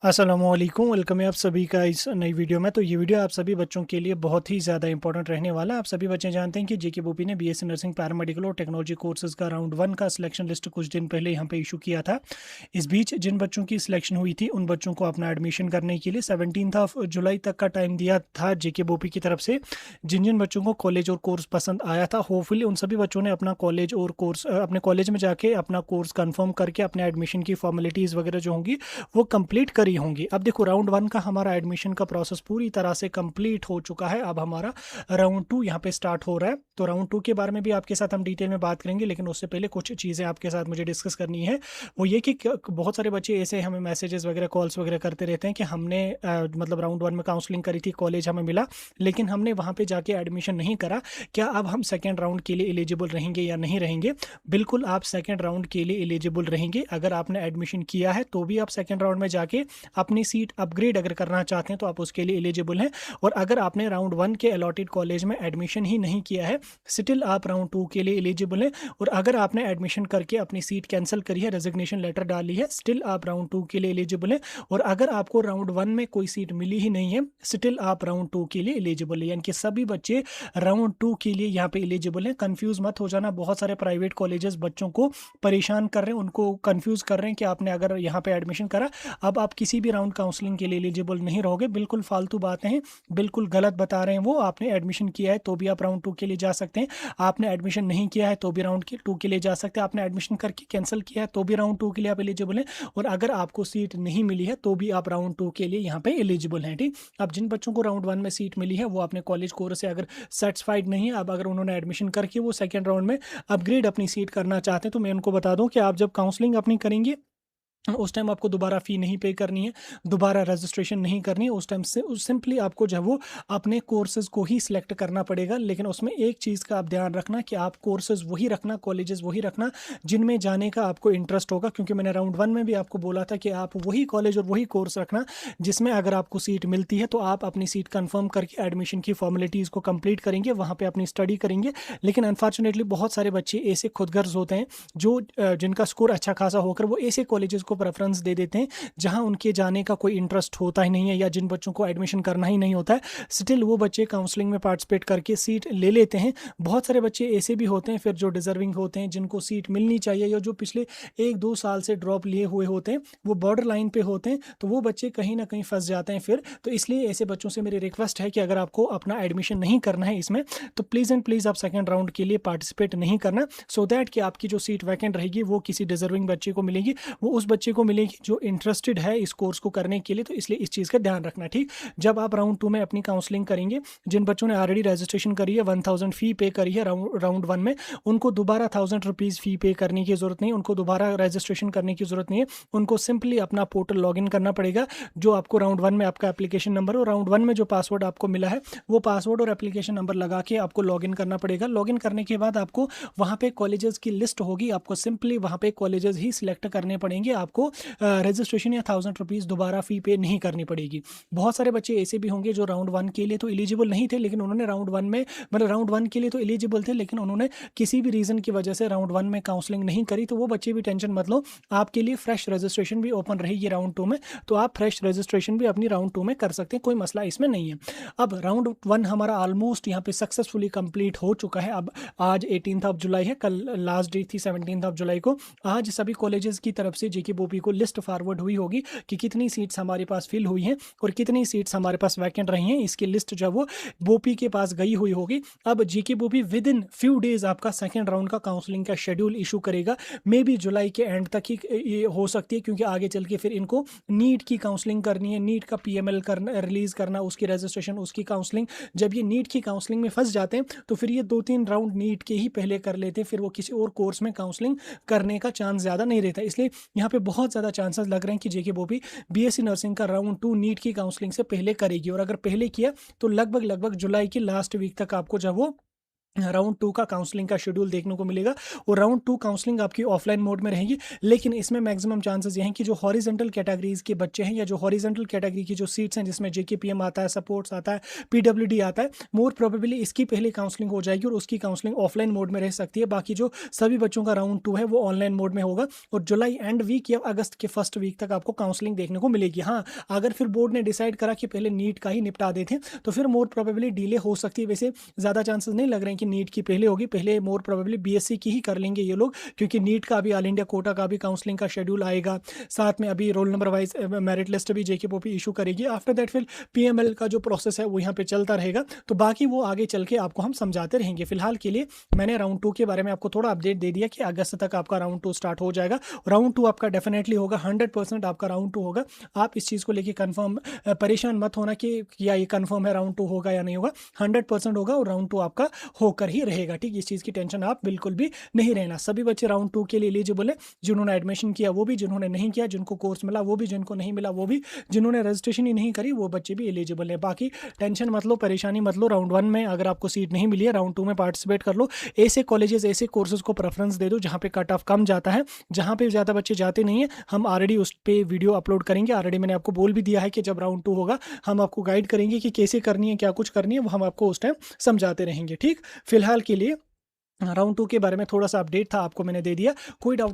अस्सलामुअलैकुम, वेलकम है आप सभी का इस नई वीडियो में। तो ये वीडियो आप सभी बच्चों के लिए बहुत ही ज़्यादा इंपॉर्टेंट रहने वाला है। आप सभी बच्चे जानते हैं कि जेके बोपी ने बीएससी नर्सिंग पैरामेडिकल और टेक्नोलॉजी कोर्सेज का राउंड 1 का सिलेक्शन लिस्ट कुछ दिन पहले यहाँ पे इशू किया था। इस बीच जिन बच्चों की सिलेक्शन हुई थी उन बच्चों को अपना एडमिशन करने के लिए 17 ऑफ जुलाई तक का टाइम दिया था जेके बोपी की तरफ से। जिन जिन बच्चों को कॉलेज और कोर्स पसंद आया था, होपफुली उन सभी बच्चों ने अपना कॉलेज और कोर्स अपने कॉलेज में जाके अपना कोर्स कन्फर्म करके अपने एडमिशन की फॉर्मेलिटीज़ वगैरह जो होंगी वो कंप्लीट करी होंगी। अब देखो, राउंड 1 का हमारा एडमिशन का प्रोसेस पूरी तरह से कंप्लीट हो चुका है। अब हमारा राउंड 2 यहाँ पे स्टार्ट हो रहा है। तो राउंड 2 के बारे में भी आपके साथ हम डिटेल में बात करेंगे, लेकिन उससे पहले कुछ चीज़ें आपके साथ मुझे डिस्कस करनी है। वो ये कि बहुत सारे बच्चे ऐसे हमें मैसेजेस वगैरह कॉल्स वगैरह करते रहते हैं कि हमने मतलब राउंड 1 में काउंसलिंग करी थी, कॉलेज हमें मिला, लेकिन हमने वहाँ पे जाके एडमिशन नहीं करा। क्या अब हम सेकेंड राउंड के लिए एलिजिबल रहेंगे या नहीं रहेंगे? बिल्कुल, आप सेकेंड राउंड के लिए एलिजिबल रहेंगे। अगर आपने एडमिशन किया है तो भी आप सेकेंड राउंड में जाके अपनी सीट अपग्रेड अगर करना चाहते हैं तो आप उसके लिए एलिजिबल हैं। और अगर आपने राउंड 1 के अलॉटेड कॉलेज में एडमिशन ही नहीं किया है, स्टिल आप राउंड 2 के लिए एलिजिबल हैं। और अगर आपने एडमिशन करके अपनी सीट कैंसिल करी है, रेजिग्नेशन लेटर डाली है, स्टिल आप राउंड 2 के लिए एलिजिबल हैं। और अगर आपको राउंड 1 में कोई सीट मिली ही नहीं है, स्टिल आप राउंड 2 के लिए एलिजिबल है। यानी कि सभी बच्चे राउंड 2 के लिए यहाँ पे एलिजिबल हैं। कंफ्यूज मत हो जाना, बहुत सारे प्राइवेट कॉलेजेस बच्चों को परेशान कर रहे हैं, उनको कंफ्यूज कर रहे हैं कि आपने अगर यहाँ पे एडमिशन करा अब आप किसी भी राउंड काउंसलिंग के लिए एलिजिबल नहीं रहोगे। बिल्कुल फालतू बातें हैं, बिल्कुल गलत बता रहे हैं वो। आपने एडमिशन किया है तो भी आप राउंड 2 के लिए जा सकते हैं, आपने एडमिशन नहीं किया है तो भी राउंड 2 के लिए जा सकते हैं, आपने एडमिशन करके कैंसिल किया है तो भी राउंड 2 के लिए आप एलिजिबल हैं, और अगर आपको सीट नहीं मिली है तो भी आप राउंड 2 के लिए यहाँ पे एलिजिबल हैं। ठीक, अब जिन बच्चों को राउंड 1 में सीट मिली है वो अपने कॉलेज कोर्स से अगर सेटिस्फाइड नहीं है, अब अगर उन्होंने एडमिशन करके वो सेकेंड राउंड में अपग्रेड अपनी सीट करना चाहते हैं, तो मैं उनको बता दूं कि आप जब काउंसलिंग अपनी करेंगे उस टाइम आपको दोबारा फ़ी नहीं पे करनी है, दोबारा रजिस्ट्रेशन नहीं करनी है। उस टाइम से सिंपली आपको जो है वो अपने कोर्सेज़ को ही सिलेक्ट करना पड़ेगा। लेकिन उसमें एक चीज़ का आप ध्यान रखना कि आप कोर्सेज़ वही रखना, कॉलेजेस वही रखना जिनमें जाने का आपको इंटरेस्ट होगा। क्योंकि मैंने राउंड 1 में भी आपको बोला था कि आप वही कॉलेज और वही कोर्स रखना जिसमें अगर आपको सीट मिलती है तो आप अपनी सीट कन्फर्म करके एडमिशन की फॉर्मेलिटीज़ को कंप्लीट करेंगे, वहाँ पर अपनी स्टडी करेंगे। लेकिन अनफॉर्चुनेटली बहुत सारे बच्चे ऐसे खुदगर्ज होते हैं जो जिनका स्कोर अच्छा खासा होकर वो ऐसे कॉलेजेस को प्रेफरेंस दे देते हैं जहां उनके जाने का कोई इंटरेस्ट होता ही नहीं है, या जिन बच्चों को एडमिशन करना ही नहीं होता है, स्टिल वो बच्चे काउंसलिंग में पार्टिसिपेट करके सीट ले लेते हैं। बहुत सारे बच्चे ऐसे भी होते हैं फिर जो डिजर्विंग होते हैं, जिनको सीट मिलनी चाहिए, या जो पिछले 1-2 साल से ड्रॉप लिए हुए होते हैं, वो बॉर्डर लाइन पे होते हैं, तो वो बच्चे कहीं ना कहीं फंस जाते हैं फिर। तो इसलिए ऐसे बच्चों से मेरी रिक्वेस्ट है कि अगर आपको अपना एडमिशन नहीं करना है इसमें, तो प्लीज़ एंड प्लीज़ आप सेकेंड राउंड के लिए पार्टिसिपेट नहीं करना, सो दैट कि आपकी जो सीट वैकेंट रहेगी वो किसी डिजर्विंग बच्चे को मिलेगी, वो उस बच्चे को मिलेगी जो इंटरेस्टेड है इस कोर्स को करने के लिए। तो इसलिए इस चीज़ का ध्यान रखना। ठीक, जब आप राउंड 2 में अपनी काउंसलिंग करेंगे, जिन बच्चों ने ऑलरेडी रजिस्ट्रेशन करी है, 1000 फ़ी पे करी है राउंड 1 में, उनको दोबारा 1000 रुपीज़ फ़ी पे करने की ज़रूरत नहीं, उनको दोबारा रजिस्ट्रेशन करने की ज़रूरत नहीं है। उनको सिंपली अपना पोर्टल लॉगिन करना पड़ेगा, जो आपको राउंड 1 में आपका एप्लीकेशन नंबर और राउंड 1 में जो पासवर्ड आपको मिला है वो पासवर्ड और एप्लीकेशन नंबर लगा के आपको लॉगिन करना पड़ेगा। लॉगिन करने के बाद आपको वहाँ पे कॉलेजेस की लिस्ट होगी, आपको सिंपली वहाँ पे कॉलेजेस ही सिलेक्ट करने पड़ेंगे। आपको रजिस्ट्रेशन या 1000 रुपीज़ दोबारा फ़ी पे नहीं करनी पड़ेगी। बहुत सारे बच्चे ऐसे भी होंगे जो राउंड 1 के लिए तो एलिजिबल नहीं थे, लेकिन उन्होंने राउंड 1 में मतलब राउंड 1 के लिए तो एलिजिबल थे, लेकिन उन्होंने किसी भी रीज़न की वजह से राउंड 1 में काउंसलिंग नहीं करी। तो वो बच्चे भी टेंशन मत लो, आपके लिए फ्रेश रजिस्ट्रेशन भी ओपन रहेगी राउंड 2 में, तो आप फ्रेश रजिस्ट्रेशन भी अपनी राउंड 2 में कर सकते हैं, कोई मसला इसमें नहीं है। अब राउंड 1 हमारा ऑलमोस्ट यहाँ पे सक्सेसफुली कंप्लीट हो चुका है। अब आज 18 ऑफ जुलाई है, कल लास्ट डेट थी 17 ऑफ जुलाई को। आज सभी कॉलेजेस की तरफ से जेके बोपी को लिस्ट फॉरवर्ड हुई होगी कि कितनी सीट्स हमारे पास फिल हुई हैं और कितनी सीट्स हमारे पास वैकेंट रही हैं। इसकी लिस्ट जो वो बोपी के पास गई हुई होगी। अब जेके बोपी विद इन फ्यू डेज आपका सेकेंड राउंड का काउंसलिंग का शेड्यूल इशू करेगा। मे बी जुलाई के एंड तक ही ये हो सकती है, क्योंकि आगे चल के फिर इनको नीट की काउंसलिंग करनी है, नीट का पीएमएल करना, रिलीज करना, उसकी रजिस्ट्रेशन, उसकी काउंसलिंग। जब ये नीट की काउंसलिंग में फंस जाते हैं तो फिर ये 2-3 राउंड नीट के ही पहले कर लेते हैं, फिर वो किसी और कोर्स में काउंसलिंग करने का चांस ज़्यादा नहीं रहता। इसलिए यहाँ पे बहुत ज़्यादा चांसेस लग रहे हैं कि जेके बोपी बीएससी नर्सिंग का राउंड 2 नीट की काउंसलिंग से पहले करेगी। और अगर पहले किया तो लगभग जुलाई की लास्ट वीक तक आपको जब वो राउंड 2 का काउंसलिंग का शेड्यूल देखने को मिलेगा और राउंड 2 काउंसलिंग आपकी ऑफलाइन मोड में रहेगी। लेकिन इसमें मैक्सिमम चांसेस ये हैं कि जो हॉरिजॉन्टल कैटेगरीज के बच्चे हैं या जो हॉरिजॉन्टल कैटेगरी की जो सीट्स हैं जिसमें जेकेपीएम आता है, सपोर्ट्स आता है, पीडब्ल्यूडी आता है, मोर प्रोबेबली इसकी पहले काउंसलिंग हो जाएगी और उसकी काउंसलिंग ऑफलाइन मोड में रह सकती है। बाकी जो सभी बच्चों का राउंड 2 है वो ऑनलाइन मोड में होगा और जुलाई एंड वीक या अगस्त के फर्स्ट वीक तक आपको काउंसलिंग देखने को मिलेगी। हाँ, अगर फिर बोर्ड ने डिसाइड करा कि पहले नीट का ही निपटा देते तो फिर मोर प्रोबेबली डिले हो सकती है। वैसे ज़्यादा चांसेस नहीं लग रहे हैं कि नीट की पहले होगी, पहले मोर प्रोबेबली बीएससी की ही कर लेंगे ये लोग, क्योंकि नीट का भी ऑल इंडिया कोटा का भी काउंसलिंग का शेड्यूल आएगा। साथ में अभी roll number wise merit list भी जेकेपीओपी इशू करेगी। आफ्टर दैट फिर पीएमएल का जो प्रोसेस है वो यहाँ पे चलता रहेगा। तो बाकी वो आगे चल के आपको हम समझाते रहेंगे। फिलहाल के लिए मैंने राउंड 2 के बारे में आपको थोड़ा अपडेट दे दिया कि अगस्त तक आपका राउंड 2 स्टार्ट हो जाएगा। राउंड 2 आपका डेफिनेटली होगा, 100% आपका राउंड 2 होगा। आप इस चीज़ को लेके कंफर्म परेशान मत होना कि या ये कंफर्म है राउंड 2 होगा या नहीं होगा, 100% होगा और राउंड 2 आपका होकर ही रहेगा। ठीक, इस चीज़ की टेंशन आप बिल्कुल भी नहीं रहना। सभी बच्चे राउंड 2 के लिए एलिजिबल है, जिन्होंने एडमिशन किया वो भी, जिन्होंने नहीं किया, जिनको कोर्स मिला वो भी, जिनको नहीं मिला वो भी, जिन्होंने रजिस्ट्रेशन ही नहीं करी वो बच्चे भी एलिजिबल है। बाकी टेंशन मत लो, परेशानी मत लो। राउंड 1 में अगर आपको सीट नहीं मिली है, राउंड 2 में पार्टिसिपेट कर लो। ऐसे कॉलेजेस, ऐसे कोर्सेज को प्रेफरेंस दे दो जहाँ पे कट ऑफ कम जाता है, जहाँ पे ज़्यादा बच्चे जाते नहीं है। हम ऑलरेडी उस पर वीडियो अपलोड करेंगे, ऑलरेडी मैंने आपको बोल भी दिया है कि जब राउंड 2 होगा हम आपको गाइड करेंगे कि कैसे करनी है, क्या कुछ करनी है, वो हम आपको उस टाइम समझाते रहेंगे। ठीक, फिलहाल के लिए राउंड 2 के बारे में थोड़ा सा अपडेट था, आपको मैंने दे दिया। कोई डाउट